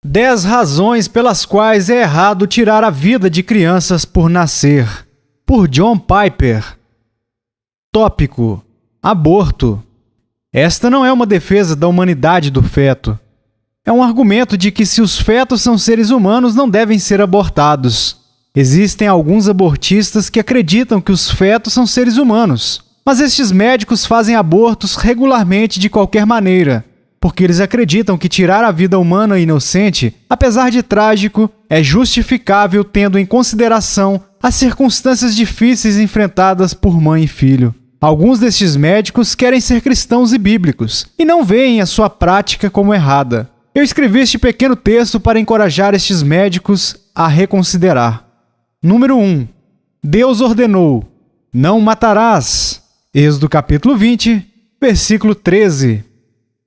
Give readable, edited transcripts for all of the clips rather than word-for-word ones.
10 razões pelas quais é errado tirar a vida de crianças por nascer, por John Piper. Tópico: aborto. Esta não é uma defesa da humanidade do feto. É um argumento de que se os fetos são seres humanos, não devem ser abortados. Existem alguns abortistas que acreditam que os fetos são seres humanos, mas estes médicos fazem abortos regularmente de qualquer maneira, porque eles acreditam que tirar a vida humana inocente, apesar de trágico, é justificável tendo em consideração as circunstâncias difíceis enfrentadas por mãe e filho. Alguns destes médicos querem ser cristãos e bíblicos, e não veem a sua prática como errada. Eu escrevi este pequeno texto para encorajar estes médicos a reconsiderar. Número 1. Deus ordenou: não matarás. Êxodo capítulo 20, versículo 13.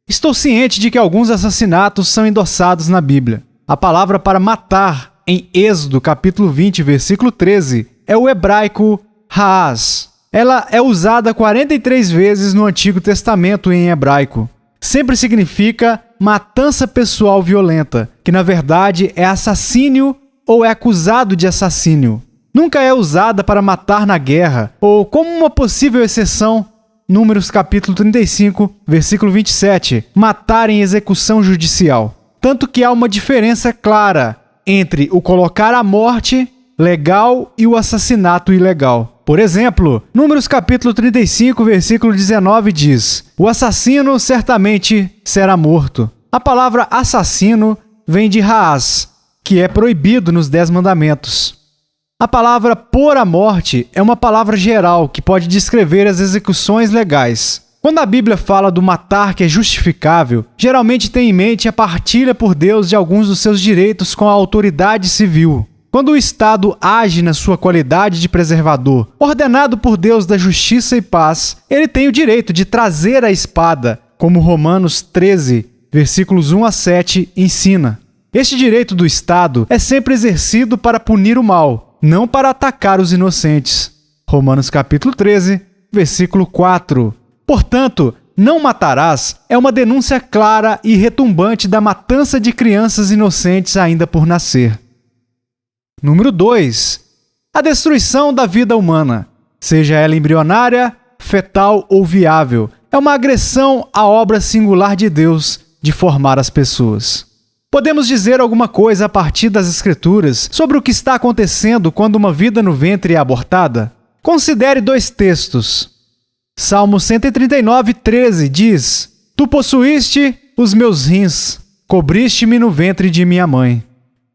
Estou ciente de que alguns assassinatos são endossados na Bíblia. A palavra para matar, em Êxodo capítulo 20, versículo 13, é o hebraico haas. Ela é usada 43 vezes no Antigo Testamento em hebraico. Sempre significa matança pessoal violenta, que na verdade é assassínio ou é acusado de assassínio. Nunca é usada para matar na guerra, ou como uma possível exceção, Números capítulo 35, versículo 27, matar em execução judicial. Tanto que há uma diferença clara entre o colocar à morte legal e o assassinato ilegal. Por exemplo, Números capítulo 35, versículo 19 diz: o assassino certamente será morto. A palavra assassino vem de haas, que é proibido nos 10 mandamentos. A palavra pôr à morte é uma palavra geral que pode descrever as execuções legais. Quando a Bíblia fala do matar que é justificável, geralmente tem em mente a partilha por Deus de alguns dos seus direitos com a autoridade civil. Quando o Estado age na sua qualidade de preservador, ordenado por Deus da justiça e paz, ele tem o direito de trazer a espada, como Romanos 13, versículos 1 a 7, ensina. Este direito do Estado é sempre exercido para punir o mal, não para atacar os inocentes. Romanos capítulo 13, versículo 4. Portanto, não matarás é uma denúncia clara e retumbante da matança de crianças inocentes ainda por nascer. Número 2. A destruição da vida humana, seja ela embrionária, fetal ou viável, é uma agressão à obra singular de Deus de formar as pessoas. Podemos dizer alguma coisa a partir das Escrituras sobre o que está acontecendo quando uma vida no ventre é abortada? Considere 2 textos. Salmo 139, 13 diz: tu possuíste os meus rins, cobriste-me no ventre de minha mãe.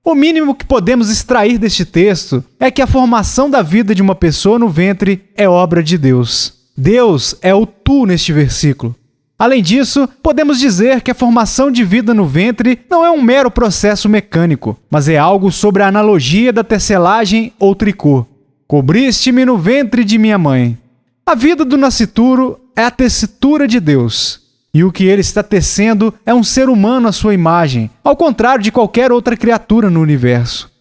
O mínimo que podemos extrair deste texto é que a formação da vida de uma pessoa no ventre é obra de Deus. Deus é o tu neste versículo. Além disso, podemos dizer que a formação de vida no ventre não é um mero processo mecânico, mas é algo sobre a analogia da tecelagem ou tricô. Cobriste-me no ventre de minha mãe. A vida do nascituro é a tessitura de Deus. E o que ele está tecendo é um ser humano à sua imagem, ao contrário de qualquer outra criatura no universo.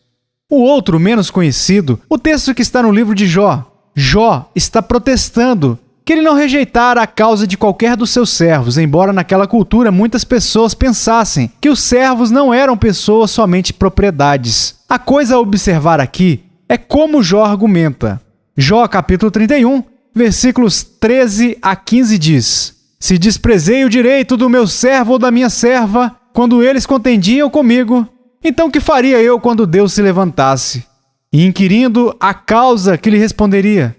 O outro, menos conhecido, o texto que está no livro de Jó. Jó está protestando que ele não rejeitara a causa de qualquer dos seus servos, embora naquela cultura muitas pessoas pensassem que os servos não eram pessoas, somente propriedades. A coisa a observar aqui é como Jó argumenta. Jó capítulo 31, versículos 13 a 15 diz: se desprezei o direito do meu servo ou da minha serva, quando eles contendiam comigo, então que faria eu quando Deus se levantasse? E inquirindo a causa, que lhe responderia: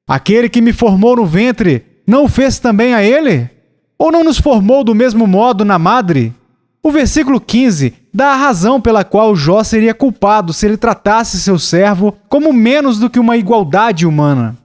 aquele que me formou no ventre, não o fez também a ele? Ou não nos formou do mesmo modo na madre? O versículo 15 dá a razão pela qual Jó seria culpado se ele tratasse seu servo como menos do que uma igualdade humana.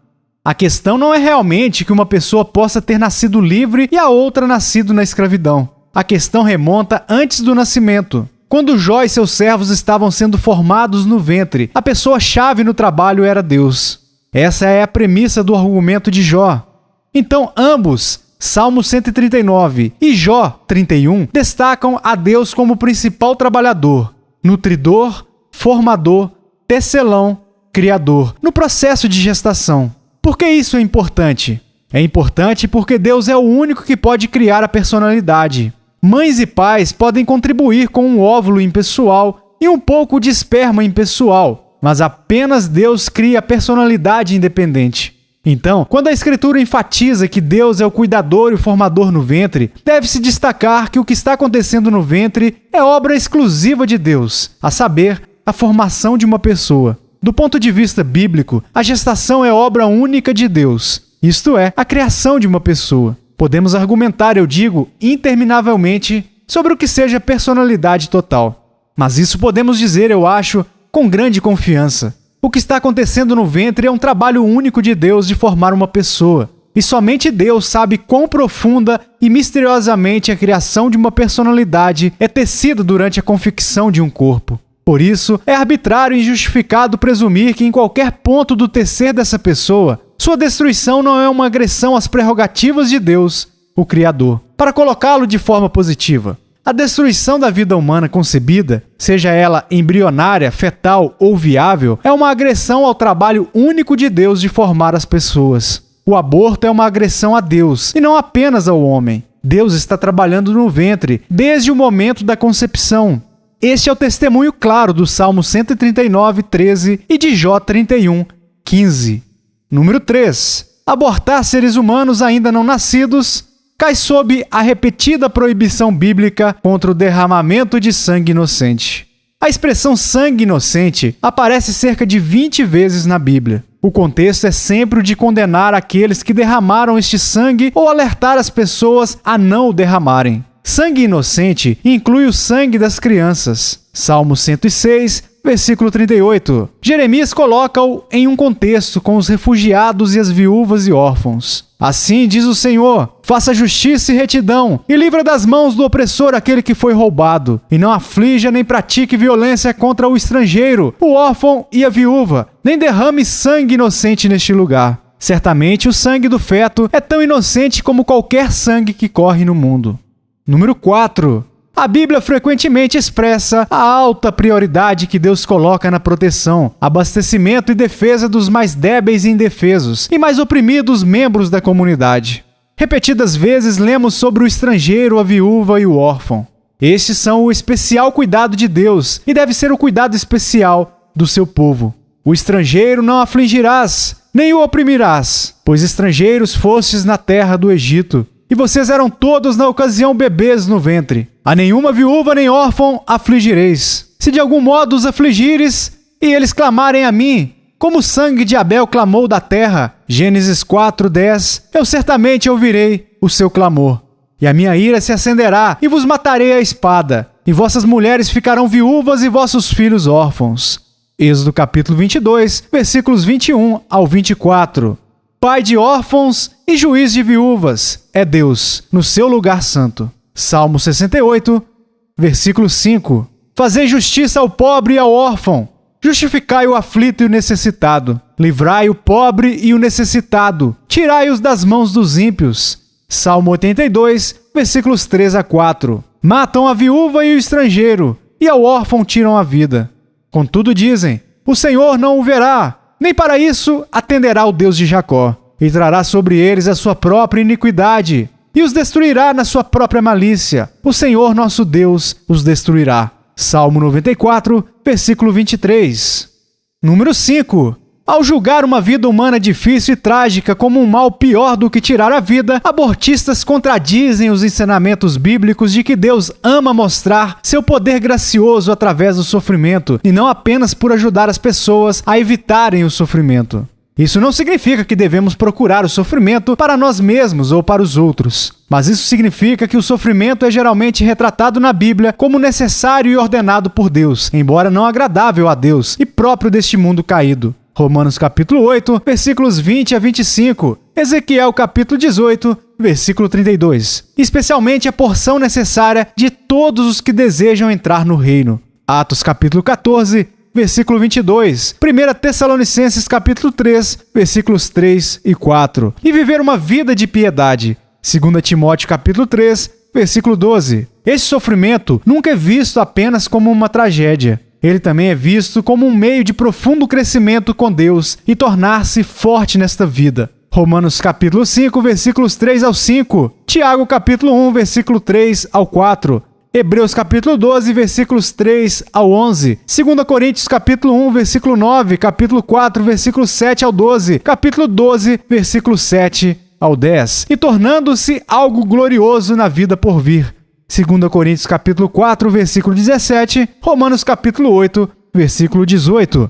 A questão não é realmente que uma pessoa possa ter nascido livre e a outra nascido na escravidão. A questão remonta antes do nascimento. Quando Jó e seus servos estavam sendo formados no ventre, a pessoa-chave no trabalho era Deus. Essa é a premissa do argumento de Jó. Então ambos, Salmo 139 e Jó 31, destacam a Deus como principal trabalhador, nutridor, formador, tecelão, criador, no processo de gestação. Por que isso é importante? É importante porque Deus é o único que pode criar a personalidade. Mães e pais podem contribuir com um óvulo impessoal e um pouco de esperma impessoal, mas apenas Deus cria personalidade independente. Então, quando a Escritura enfatiza que Deus é o cuidador e o formador no ventre, deve-se destacar que o que está acontecendo no ventre é obra exclusiva de Deus, a saber, a formação de uma pessoa. Do ponto de vista bíblico, a gestação é obra única de Deus, isto é, a criação de uma pessoa. Podemos argumentar, eu digo, interminavelmente sobre o que seja personalidade total. Mas isso podemos dizer, eu acho, com grande confiança. O que está acontecendo no ventre é um trabalho único de Deus de formar uma pessoa. E somente Deus sabe quão profunda e misteriosamente a criação de uma personalidade é tecida durante a confecção de um corpo. Por isso, é arbitrário e injustificado presumir que em qualquer ponto do tecer dessa pessoa, sua destruição não é uma agressão às prerrogativas de Deus, o Criador. Para colocá-lo de forma positiva, a destruição da vida humana concebida, seja ela embrionária, fetal ou viável, é uma agressão ao trabalho único de Deus de formar as pessoas. O aborto é uma agressão a Deus, e não apenas ao homem. Deus está trabalhando no ventre desde o momento da concepção. Este é o testemunho claro do Salmo 139, 13 e de Jó 31, 15. Número 3. Abortar seres humanos ainda não nascidos cai sob a repetida proibição bíblica contra o derramamento de sangue inocente. A expressão sangue inocente aparece cerca de 20 vezes na Bíblia. O contexto é sempre o de condenar aqueles que derramaram este sangue ou alertar as pessoas a não o derramarem. Sangue inocente inclui o sangue das crianças. Salmo 106, versículo 38. Jeremias coloca-o em um contexto com os refugiados e as viúvas e órfãos. Assim diz o Senhor, faça justiça e retidão, e livra das mãos do opressor aquele que foi roubado, e não aflija nem pratique violência contra o estrangeiro, o órfão e a viúva, nem derrame sangue inocente neste lugar. Certamente o sangue do feto é tão inocente como qualquer sangue que corre no mundo. Número 4. A Bíblia frequentemente expressa a alta prioridade que Deus coloca na proteção, abastecimento e defesa dos mais débeis e indefesos e mais oprimidos membros da comunidade. Repetidas vezes lemos sobre o estrangeiro, a viúva e o órfão. Estes são o especial cuidado de Deus e deve ser o cuidado especial do seu povo. O estrangeiro não afligirás, nem o oprimirás, pois estrangeiros fostes na terra do Egito. E vocês eram todos na ocasião bebês no ventre. A nenhuma viúva nem órfão afligireis. Se de algum modo os afligires, e eles clamarem a mim, como o sangue de Abel clamou da terra, Gênesis 4:10, eu certamente ouvirei o seu clamor. E a minha ira se acenderá, e vos matarei a espada, e vossas mulheres ficarão viúvas e vossos filhos órfãos. Êxodo capítulo 22, versículos 21 ao 24. Pai de órfãos e juiz de viúvas é Deus, no seu lugar santo. Salmo 68, versículo 5. Fazei justiça ao pobre e ao órfão, justificai o aflito e o necessitado, livrai o pobre e o necessitado, tirai-os das mãos dos ímpios. Salmo 82, versículos 3 a 4. Matam a viúva e o estrangeiro, e ao órfão tiram a vida. Contudo dizem, o Senhor não o verá, nem para isso atenderá o Deus de Jacó, e trará sobre eles a sua própria iniquidade, e os destruirá na sua própria malícia. O Senhor nosso Deus os destruirá. Salmo 94, versículo 23. Número 5. Ao julgar uma vida humana difícil e trágica como um mal pior do que tirar a vida, abortistas contradizem os ensinamentos bíblicos de que Deus ama mostrar seu poder gracioso através do sofrimento, e não apenas por ajudar as pessoas a evitarem o sofrimento. Isso não significa que devemos procurar o sofrimento para nós mesmos ou para os outros. Mas isso significa que o sofrimento é geralmente retratado na Bíblia como necessário e ordenado por Deus, embora não agradável a Deus e próprio deste mundo caído. Romanos capítulo 8, versículos 20 a 25. Ezequiel capítulo 18, versículo 32. Especialmente a porção necessária de todos os que desejam entrar no reino. Atos capítulo 14, versículo 22. 1 Tessalonicenses capítulo 3, versículos 3 e 4. E viver uma vida de piedade. 2 Timóteo capítulo 3, versículo 12. Esse sofrimento nunca é visto apenas como uma tragédia. Ele também é visto como um meio de profundo crescimento com Deus e tornar-se forte nesta vida. Romanos capítulo 5, versículos 3 ao 5. Tiago capítulo 1, versículo 3 ao 4. Hebreus capítulo 12, versículos 3 ao 11. 2 Coríntios capítulo 1, versículo 9. Capítulo 4, versículos 7 ao 12. Capítulo 12, versículo 7 ao 10. E tornando-se algo glorioso na vida por vir. 2 Coríntios capítulo 4, versículo 17. Romanos capítulo 8, versículo 18.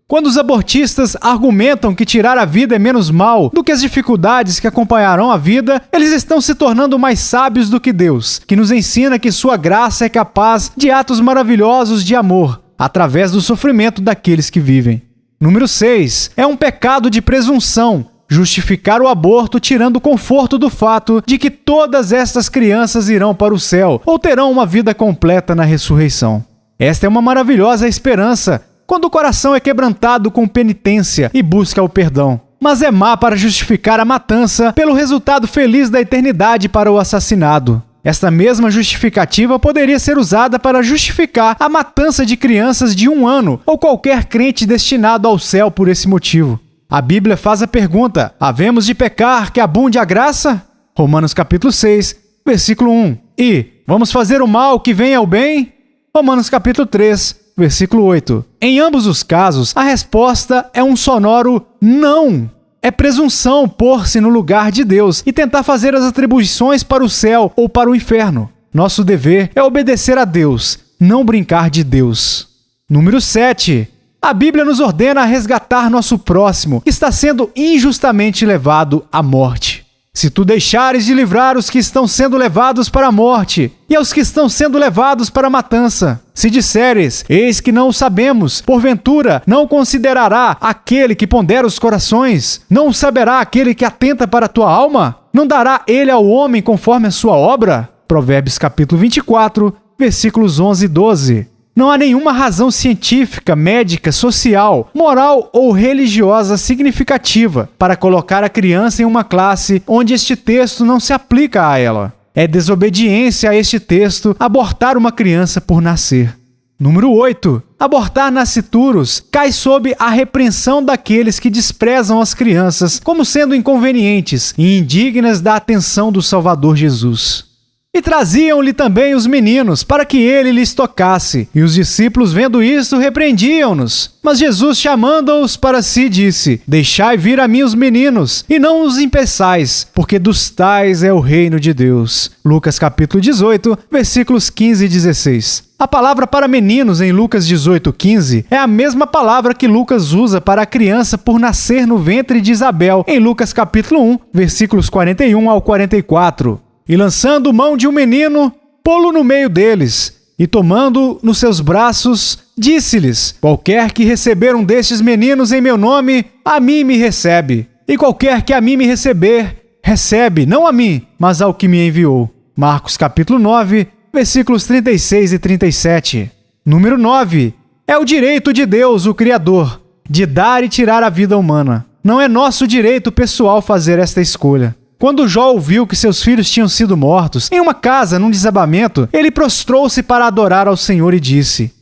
Quando os abortistas argumentam que tirar a vida é menos mal do que as dificuldades que acompanharão a vida, eles estão se tornando mais sábios do que Deus, que nos ensina que sua graça é capaz de atos maravilhosos de amor, através do sofrimento daqueles que vivem. Número 6. É um pecado de presunção justificar o aborto tirando o conforto do fato de que todas estas crianças irão para o céu ou terão uma vida completa na ressurreição. Esta é uma maravilhosa esperança, quando o coração é quebrantado com penitência e busca o perdão. Mas é má para justificar a matança pelo resultado feliz da eternidade para o assassinado. Esta mesma justificativa poderia ser usada para justificar a matança de crianças de 1 ano ou qualquer crente destinado ao céu por esse motivo. A Bíblia faz a pergunta: havemos de pecar que abunde a graça? Romanos capítulo 6, versículo 1. E vamos fazer o mal que venha ao bem? Romanos capítulo 3, versículo 8. Em ambos os casos, a resposta é um sonoro não. É presunção pôr-se no lugar de Deus e tentar fazer as atribuições para o céu ou para o inferno. Nosso dever é obedecer a Deus, não brincar de Deus. Número 7. A Bíblia nos ordena a resgatar nosso próximo, que está sendo injustamente levado à morte. Se tu deixares de livrar os que estão sendo levados para a morte, e aos que estão sendo levados para a matança, se disseres, eis que não o sabemos, porventura não considerará aquele que pondera os corações? Não o saberá aquele que atenta para a tua alma? Não dará ele ao homem conforme a sua obra? Provérbios capítulo 24, versículos 11 e 12. Não há nenhuma razão científica, médica, social, moral ou religiosa significativa para colocar a criança em uma classe onde este texto não se aplica a ela. É desobediência a este texto abortar uma criança por nascer. Número 8. Abortar nascituros cai sob a repreensão daqueles que desprezam as crianças como sendo inconvenientes e indignas da atenção do Salvador Jesus. E traziam-lhe também os meninos, para que ele lhes tocasse. E os discípulos, vendo isto, repreendiam-nos. Mas Jesus, chamando-os para si, disse: deixai vir a mim os meninos, e não os impeçais, porque dos tais é o reino de Deus. Lucas capítulo 18, versículos 15 e 16. A palavra para meninos em Lucas 18:15 é a mesma palavra que Lucas usa para a criança por nascer no ventre de Isabel, em Lucas capítulo 1, versículos 41 ao 44. E lançando mão de um menino, pô-lo no meio deles, e tomando nos seus braços, disse-lhes: qualquer que receber um destes meninos em meu nome, a mim me recebe. E qualquer que a mim me receber, recebe, não a mim, mas ao que me enviou. Marcos capítulo 9, versículos 36 e 37. Número 9. É o direito de Deus, o Criador, de dar e tirar a vida humana. Não é nosso direito pessoal fazer esta escolha. Quando Jó ouviu que seus filhos tinham sido mortos em uma casa num desabamento, ele prostrou-se para adorar ao Senhor e disse: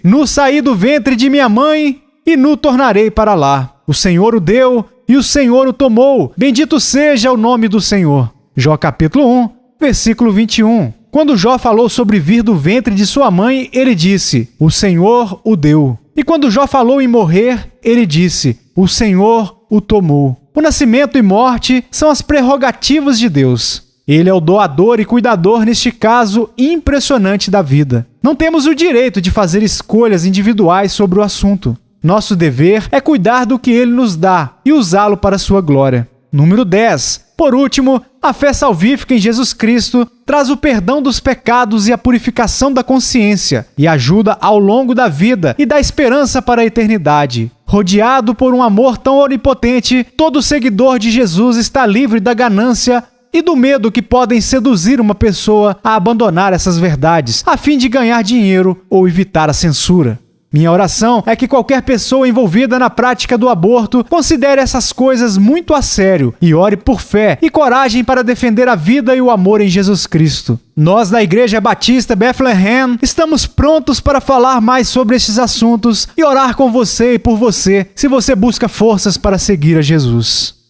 nu saí do ventre de minha mãe e nu tornarei para lá. O Senhor o deu e o Senhor o tomou. Bendito seja o nome do Senhor. Jó capítulo 1, versículo 21. Quando Jó falou sobre vir do ventre de sua mãe, ele disse: o Senhor o deu. E quando Jó falou em morrer, ele disse: o Senhor o tomou. O nascimento e morte são as prerrogativas de Deus. Ele é o doador e cuidador neste caso impressionante da vida. Não temos o direito de fazer escolhas individuais sobre o assunto. Nosso dever é cuidar do que Ele nos dá e usá-lo para a sua glória. Número 10. Por último, a fé salvífica em Jesus Cristo traz o perdão dos pecados e a purificação da consciência e ajuda ao longo da vida e dá esperança para a eternidade. Rodeado por um amor tão onipotente, todo seguidor de Jesus está livre da ganância e do medo que podem seduzir uma pessoa a abandonar essas verdades, a fim de ganhar dinheiro ou evitar a censura. Minha oração é que qualquer pessoa envolvida na prática do aborto considere essas coisas muito a sério e ore por fé e coragem para defender a vida e o amor em Jesus Cristo. Nós, da Igreja Batista Bethlehem, estamos prontos para falar mais sobre estes assuntos e orar com você e por você, se você busca forças para seguir a Jesus.